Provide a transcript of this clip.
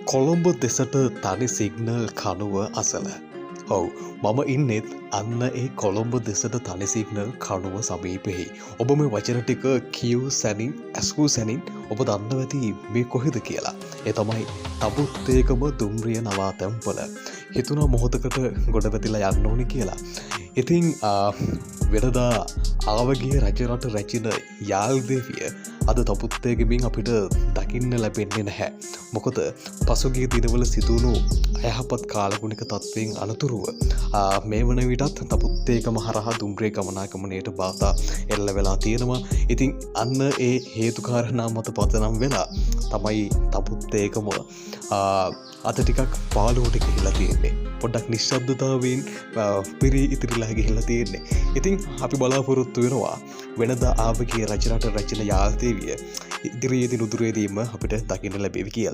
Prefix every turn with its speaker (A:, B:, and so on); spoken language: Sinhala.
A: කොළඹ දෙසට තනි සිග්නල් කනුව අසල. ඔව් මම ඉන්නෙත් අන්න ඒ කොළඹ දෙසට තනි සිග්නල් කනුව සමීපෙහි. ඔබ මේ වචන ටික කියූ සැනින් ඇස්වූ සැනින් ඔබ දන්නව ඇති මේ කොහෙද කියලා. ඒ තමයි තබුත්තේකම දුම්රිය නවාතැන්පල. හිතුණා මොහොතකට ගොඩ වැතිලා යන්න ඕනි කියලා. ඉතින් වෙනදා ආවගේ රජරට රැචින යාල්දේවිය අද තපුත්තේගෙමින් අපිට දකින්න ලැබෙන්නේ නැහැ. මොකද පසුගිය දිනවල සිදුවුණු අයහපත් කාලගුණික තත්ත්වයෙන් අනතුරුව මේ වන විටත් තපුත්තේකම හරහා දුම්රිය ගමනාගමනයට බාධා එල්ල වෙලා තියෙනවා. ඉතින් අන්න ඒ හේතුකාරණා මත පදනම් වෙලා තමයි තපුත්තේකම අද ටිකක් පාළුවට ගිහිල්ලා තියෙන්නේ. පොඩ්ඩක් නිශ්ශබ්දතාවයෙන් පිරී ඉතිරිලා ගිහිල්ලා තියෙන්නේ. ඉතින් අපි බලාපොරොත්තු වෙනවා වෙනදා ආවගේ රජරට රචන යාල්දේවිය ඉදිරියේදී නුදුරේදීම අපිට දකින්න ලැබෙවි කියලා.